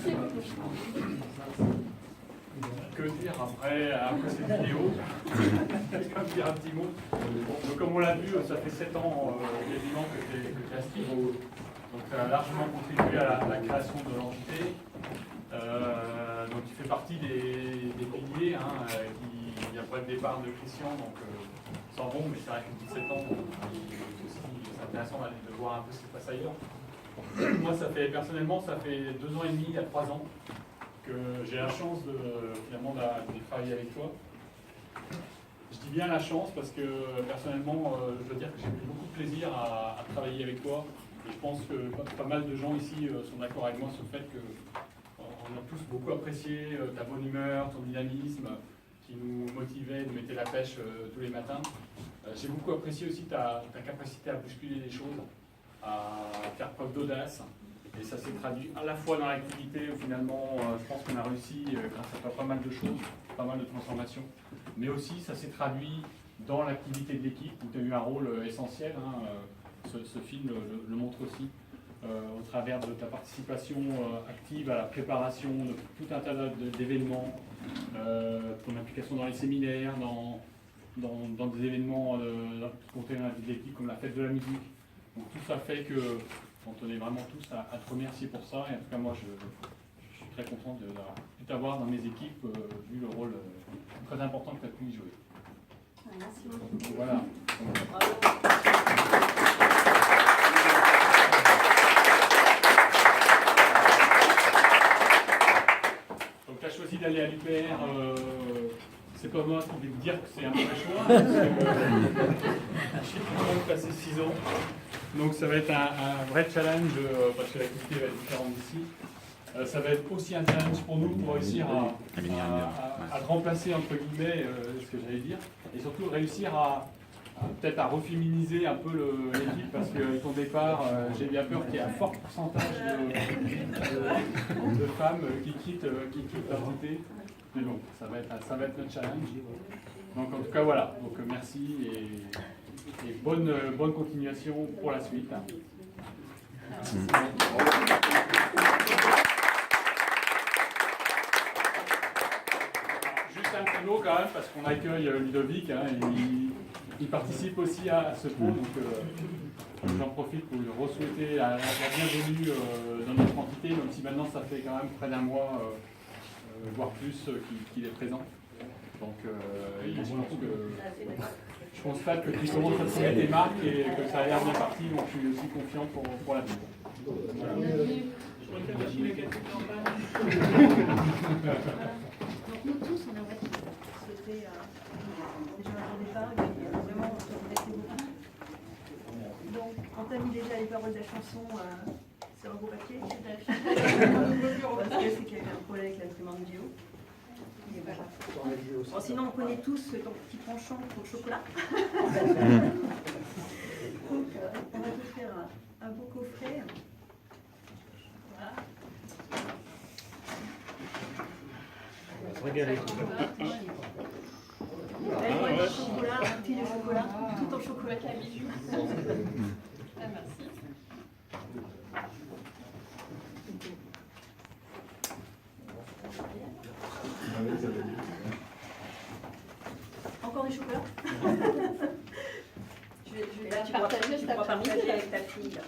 Merci beaucoup. Que dire après cette vidéo? Quelqu'un dire un petit mot? Donc, comme on l'a vu, ça fait 7 ans quasiment que tu es inscrit. Donc ça a largement contribué à la création de l'entité. Donc tu fais partie des piliers. Il n'y a pas de départ de Christian, donc sans bon, mais c'est vrai que 17 ans, c'est intéressant de voir un peu ce qui se passe ailleurs. Moi, personnellement, ça fait 2 ans et demi à 3 ans que j'ai la chance finalement de travailler avec toi. Je dis bien la chance parce que personnellement, je dois dire que j'ai eu beaucoup de plaisir à travailler avec toi. Et je pense que pas mal de gens ici sont d'accord avec moi sur le fait qu'on a tous beaucoup apprécié ta bonne humeur, ton dynamisme, qui nous motivait, nous mettait la pêche tous les matins. J'ai beaucoup apprécié aussi ta capacité à bousculer les choses, à faire preuve d'audace. Et ça s'est traduit à la fois dans l'activité où finalement je pense qu'on a réussi grâce à pas mal de choses, pas mal de transformations, mais aussi ça s'est traduit dans l'activité de l'équipe où tu as eu un rôle essentiel. Ce film le montre aussi au travers de ta participation active à la préparation de tout un tas d'événements, ton implication dans les séminaires, dans des événements contenant la vie de l'équipe comme la fête de la musique. Donc tout ça fait que on tenait vraiment tous à te remercier pour ça, et en tout cas moi je suis très content de t'avoir dans mes équipes, vu le rôle très important que tu as pu y jouer. Merci beaucoup. Voilà. Bravo. Donc tu as choisi d'aller à l'UPR, c'est pas moi qui vais te dire que c'est un mauvais choix, parce que je suis content de passer 6 ans. Donc ça va être un vrai challenge, parce que l'activité va être différente d'ici. Ça va être aussi un challenge pour nous pour réussir à remplacer, entre guillemets, ce que j'allais dire, et surtout réussir peut-être à reféminiser un peu l'équipe, parce que ton départ, j'ai bien peur qu'il y ait un fort pourcentage de femmes qui quittent l'entité. Mais bon, ça va être notre challenge. Donc en tout cas voilà, donc merci et bonne continuation pour la suite. Juste un petit mot quand même, parce qu'on accueille Ludovic, et il participe aussi à ce pont, donc j'en profite pour lui re-souhaiter la bienvenue dans notre entité, même si maintenant ça fait quand même près d'1 mois, voire plus, qu'il est présent. Donc je constate que tu commences à trouver tes marques et que ça a l'air bien parti, donc je suis aussi confiant pour la vie. Voilà. Donc nous tous, on aimerait souhaiter déjà un bon départ, mais vraiment on te remercie beaucoup. Donc on t'a mis déjà les paroles de la chanson sur un beau papier. Parce que c'est qu'il y a eu un problème avec l'instrument de duo. Et voilà. Bon, sinon on connaît tous ton petit penchant pour le chocolat. Donc on va te faire un beau coffret. Voilà. On va se régaler. Ouais. Chocolat, un petit de chocolat, tout en chocolat à bijoux. Merci. Encore du chocolat. Je vais tu partager cet pourras après-midi partager avec ta fille. Là.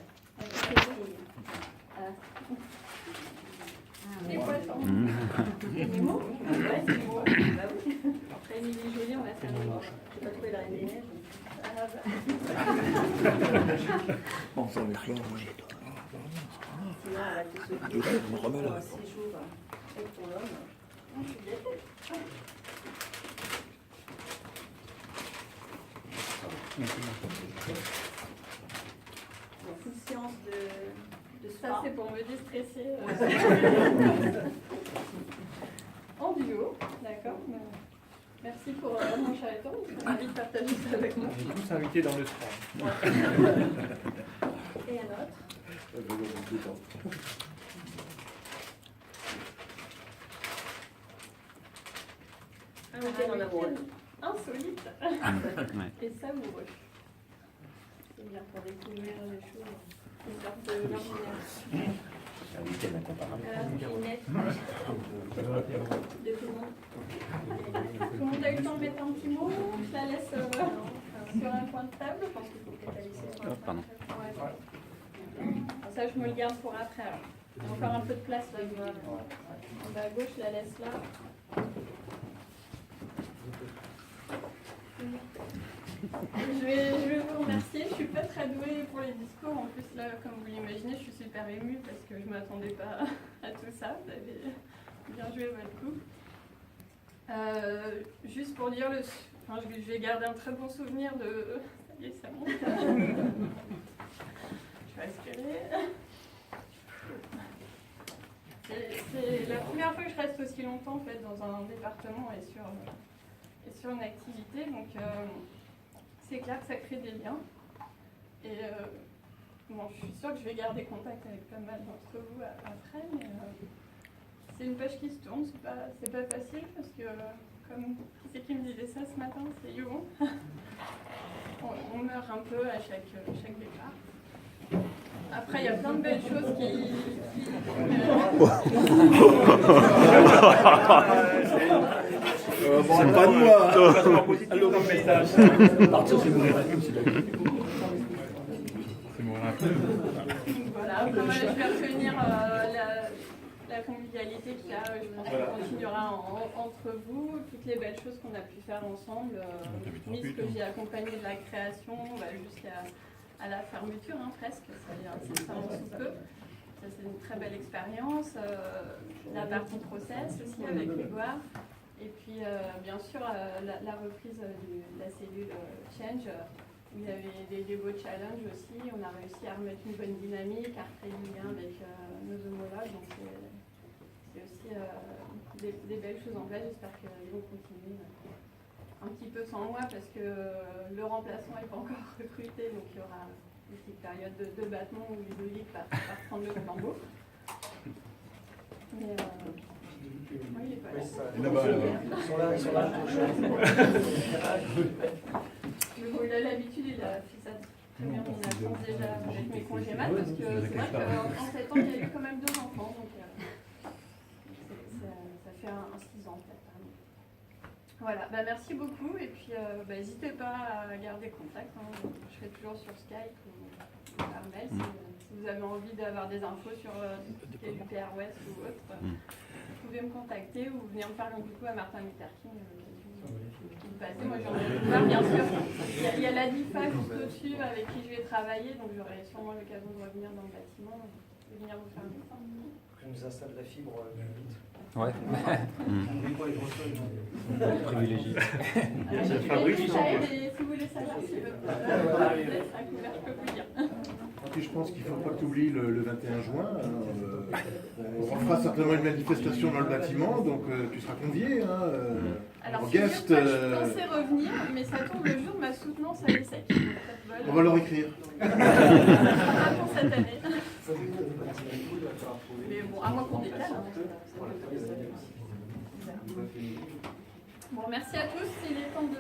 Les poissons. Les mots. Ouais, c'est les mots. Bah oui. Après Émilie Jolie, on va faire les mots. J'ai pas trouvé la Reine des Neiges. Ah bah. Bon, ça les fleurs, moi j'ai Sinon, on va te souhaiter pour un séjour avec ton homme. Je suis gâtée. Donc, une séance de Ça, spa. c'est pour me déstresser. En duo, d'accord. Merci pour mon chaton. Je suis ravie de partager ça avec moi. On est tous invités dans le spa. Et un autre. Un week-end en amoureux. Insolite et savoureux. C'est bien pour découvrir les choses qui sortent de l'ordinaire. C'est un week-end incomparable. Inès Internet. Il y a tout le monde. Tout le monde a eu le temps de mettre un petit mot. Je la laisse sur un coin de table. Je pense qu'il faut peut-être la laisser sur un coin de table. Ouais. Ça, je me le garde pour après. Alors. Il y a encore un peu de place là. En bas à gauche, je la laisse là. Je vais vous remercier. Je suis pas très douée pour les discours. En plus, là, comme vous l'imaginez, je suis super émue parce que je ne m'attendais pas à tout ça. Vous avez bien joué votre coup. Juste pour dire, je vais garder un très bon souvenir de... Ça y est, ça monte. Je vais respirer. C'est la première fois que je reste aussi longtemps en fait, dans un département et sur une activité. Donc, c'est clair que ça crée des liens. Et bon, je suis sûre que je vais garder contact avec pas mal d'entre vous après. Mais c'est une page qui se tourne. C'est pas facile parce que, comme qui c'est qui me disait ça ce matin, c'est Yvon. On meurt un peu à chaque départ. Après, il y a plein de belles choses qui... C'est pas de moi. Allô, comme message. Partir, c'est mourir. C'est mourir un peu. Voilà, après, je vais retenir la convivialité qu'il y a. Je pense qu'on continuera entre vous, toutes les belles choses qu'on a pu faire ensemble. Ce que j'ai accompagné de la création jusqu'à la fermeture, presque. Ça en sous peu. Ça, c'est une très belle expérience. La partie process aussi avec Grégoire. Et puis, bien sûr, la reprise de la cellule Change, où il y avait des beaux challenges aussi. On a réussi à remettre une bonne dynamique, à recréer du lien avec nos homologues. Donc, c'est aussi des belles choses en place. J'espère qu'ils vont continuer un petit peu sans moi, parce que le remplaçant n'est pas encore recruté. Donc, il y aura une petite période de battement où Ludovic va prendre le flambeau. Mais, oui, il est pas là. Ils sont là. Il a l'habitude, il a fait ça très bien. On avance déjà avec mes congés mat, parce que c'est vrai qu'en 7 ans, il y a eu quand même 2 enfants. Donc, ça fait un 6 ans, peut-être. Voilà, merci beaucoup. Et puis, n'hésitez pas à garder contact. Je serai toujours sur Skype ou par mail. Si vous avez envie d'avoir des infos sur du PR West ou autre, vous pouvez me contacter ou venir me parler du coup à Martin Luther-King. Moi, j'en ai voir, bien sûr. Il y a la DIFA juste au-dessus avec qui je vais travailler, donc j'aurai sûrement l'occasion de revenir dans le bâtiment et venir vous faire des fois. Je nous installe la fibre vite. Ouais. Privilégié. Ça aide, et si vous voulez savoir si un couvert, je peux vous dire. Et je pense qu'il ne faut pas que tu oublies le 21 juin. On fera certainement une manifestation dans le bâtiment, donc tu seras convié. Alors, en guest, guest. Je pensais revenir, mais ça tombe le jour de ma soutenance à l'ESSEC. On va leur écrire. Ça sera pour cette année. Mais bon, à moins qu'on décale. Bon, merci à tous. Il est temps de...